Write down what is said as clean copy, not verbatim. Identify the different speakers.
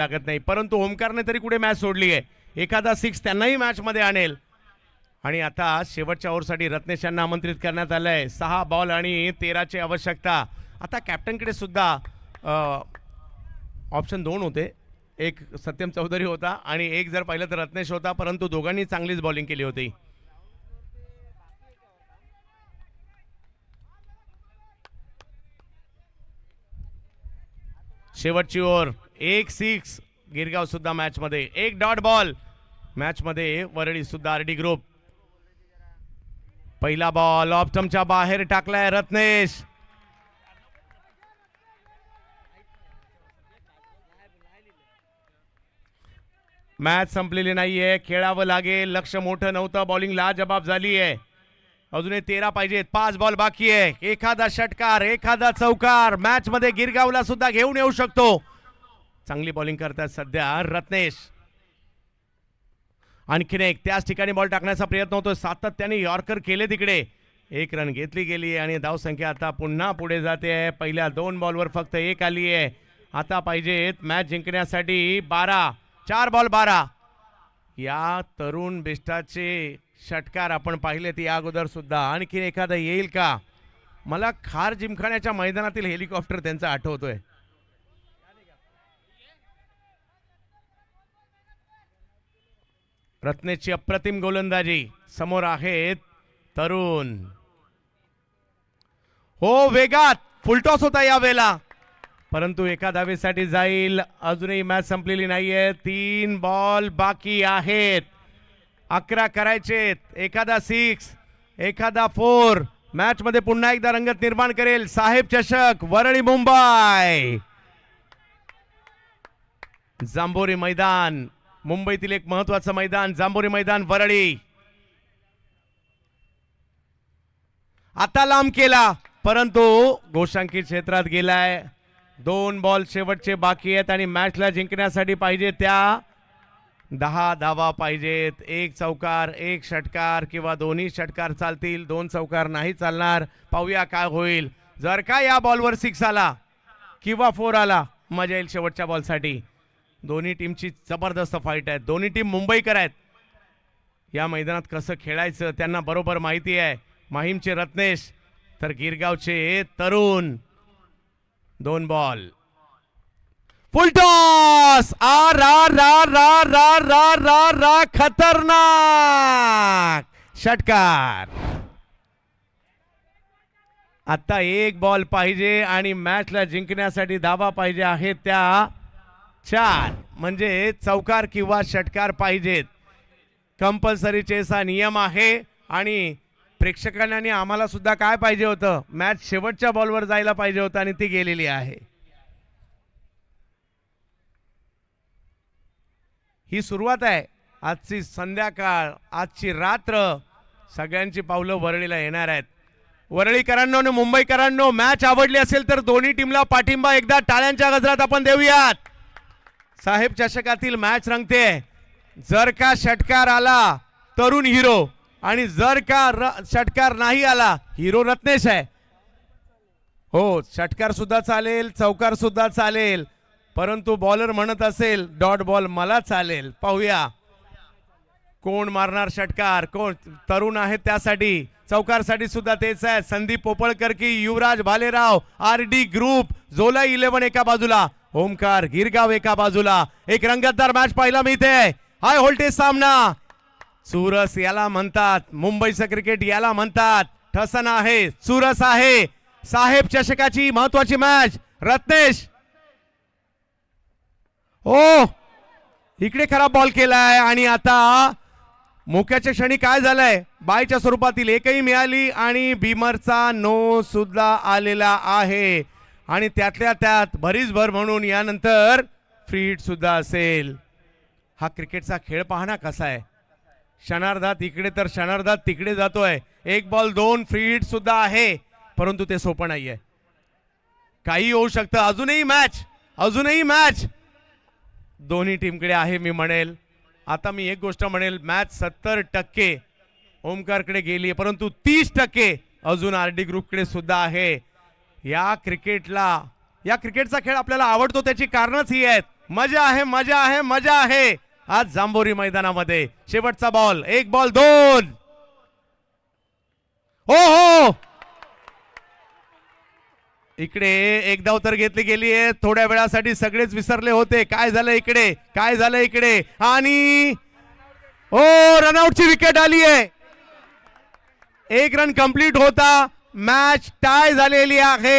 Speaker 1: लागत नाही, परंतु ओमकारने तरी कुठे मॅच सोडली आहे. एखादा 6 त्यांनाही मॅच मध्ये आणेल. आणि आता शेवटच्या ओव्हरसाठी रत्नेश यांना आमंत्रित करण्यात आलंय. 6 बॉल आणि 13 ची आवश्यकता. आता कॅप्टनकडे सुद्धा ऑप्शन 2 होते. एक सत्यम चौधरी होता आणि एक जर पाहिलं तर रत्नेश होता, परंतु दोघांनी चांगलीच बॉलिंग केली होती. शेवटची ओव्हर, 1 6. गिरगाव सुद्धा मॅच मध्ये. 1 डॉट बॉल मॅच मध्ये. वरळी सुद्धा आरडी ग्रुप. पहिला बॉल ऑफ स्टंपच्या बाहेर टाकलाय रत्नेश. मॅच संपलेली नाहीये, खेळावं लागेल. लक्ष मोठं नव्हतं, बॉलिंग लाजबाब झाली आहे. अजूनही 13 पाहिजेत. 5 बॉल बाकी आहे. एखादा षटकार, एखादा चौकार मॅच मध्ये गिरगावला सुद्धा घेऊन येऊ शकतो. चांगली बॉलिंग करतात सध्या रत्नेश. आणखीन एक त्याच ठिकाणी बॉल टाकण्याचा प्रयत्न होतो. सातत्याने यॉर्कर केले तिकडे. 1 रन घेतली गेली आणि धावसंख्या आता पुन्हा पुढे जाते आहे. पहिल्या 2 बॉलवर फक्त 1 आली आहे. आता पाहिजेत मॅच जिंकण्यासाठी 12. 4 बॉल 12. या तरुण बेस्टाचे षटकार आपण पाहिले ती अगोदर सुद्धा. आणखी एखादा येईल का? मला खार जिमखान्याच्या मैदानातील हेलिकॉप्टर त्यांचा आठवतोय. रत्नेशची अप्रतिम गोलंदाजी. समोर आहेत तरुण. हो, वेगात फुलटॉस होता या वेळेला, परंतु एका धावेसाठी जाईल. अजूनही मॅच संपलेली नाहीये. 3 बॉल बाकी आहेत. 11 करायचेत. एखादा 6, एखादा 4 मॅच मध्ये पुन्हा एकदा रंगत निर्माण करेल. साहेब चषक वरळी मुंबई. जांभोरी मैदान, मुंबईतील एक महत्वाचं मैदान जांभोरी मैदान वरळी. आता लांब केला, परंतु गोशांकी क्षेत्रात गेलाय. 2 बॉल शेवटचे बाकी आहेत आणि मॅचला जिंकण्यासाठी पाहिजे त्या 10 धावा पाहिजेत. 1 चौकार, 1 षटकार किंवा दोन्ही षटकार चालतील. 2 चौकार नाही चालणार. पाहूया काय होईल. जर का या बॉलवर 6 आला किंवा 4 आला, मजा येईल शेवटच्या बॉलसाठी. दोन्ही टीमची जबरदस्त फाईट आहे. दोन्ही टीम मुंबईकर आहेत. या मैदानात कसं खेळायचं त्यांना बरोबर माहिती आहे. माहीमचे रत्नेश तर गिरगावचे तरुण. 2 बॉल. फुल टॉस. आ रा रा रा रा रा रा रा खतरनाक षटकार. आता 1 बॉल पाहिजे आणि मॅचला जिंकण्यासाठी धावा पाहिजे आहेत त्या 4. म्हणजे चौकार किंवा षटकार पाहिजेत. कंपल्सरी चेसा नियम आहे आणि प्रेक्षकांनी आम्हाला सुद्धा काय पाहिजे होतं, मॅच शेवटच्या बॉलवर जायला पाहिजे होतं आणि ती गेलेली आहे. ही सुरुवात आहे. आजची संध्याकाळ, आजची रात्र सगळ्यांची पावलं वरळीला येणार आहेत. वरळीकरांनो आणि मुंबईकरांनो, मॅच आवडली असेल तर दोन्ही टीमला पाठिंबा एकदा टाळ्यांच्या गजरात आपण देऊयात. साहेब चषकातील मॅच रंगते. जर का षटकार आला तरुण हिरो आणि जर का षटकार नाही आला हिरो रत्नेश आहे. हो, षटकार सुद्धा चालेल, चौकार सुद्धा चालेल, परंतु बॉलर म्हणत असेल डॉट बॉल मला चालेल. पाहूया कोण मारणार षटकार. कोण तरुण आहेत त्यासाठी. चौकारसाठी सुद्धा तेच आहे. संदीप पोपळकर की युवराज भालेराव. RD group. जोला 11 एका बाजूला, ओमकार गिरगाव एका बाजूला. एक रंगतदार मॅच पाहायला मिळते. हाय व्होल्टेज सामना. चुरस याला म्हणतात. मुंबईचं क्रिकेट याला म्हणतात. ठसन आहे, चुरस आहे. साहेब चषकाची महत्वाची मॅच. रत्नेश ओ इकडे खराब बॉल केलाय आणि आता मोक्याच्या क्षणी काय झालंय, बायच्या स्वरूपातील एकही मिळाली आणि बीमरचा नो सुद्धा आलेला आहे आणि त्यातल्या त्यात भरीसभर म्हणून यानंतर फ्री हिट सुद्धा असेल. हा क्रिकेटचा खेळ पाहणा कसा आहे. क्षणार्धात इकडे तर क्षणार्धात तिकडे जातोय. 1 बॉल 2 फ्री हिट सुद्धा आहे, परंतु ते सोपं नाहीये. काही होऊ शकतं. अजूनही मॅच दोन्ही टीमकडे आहे मी म्हणेल. आता मी एक गोष्ट म्हणेल, मॅच 70% ओमकारकडे गेली, परंतु 30% अजून आरडी ग्रुपकडे सुद्धा आहे. या क्रिकेटचा खेळ आपल्याला आवडतो त्याची कारणच ही आहेत. मजा आहे मजा आहे मजा आहे आज जांभोरी मैदानामध्ये. शेवटचा बॉल, एक बॉल दोन. हो हो, इकडे एक धाव तर घेतली गेली आहे. थोड्या वेळासाठी सगळेच विसरले होते काय झालं इकडे, काय झालं इकडे. आणि हो, रनआउटची विकेट आली आहे. एक रन कंप्लीट होता, मॅच टाय झालेली आहे.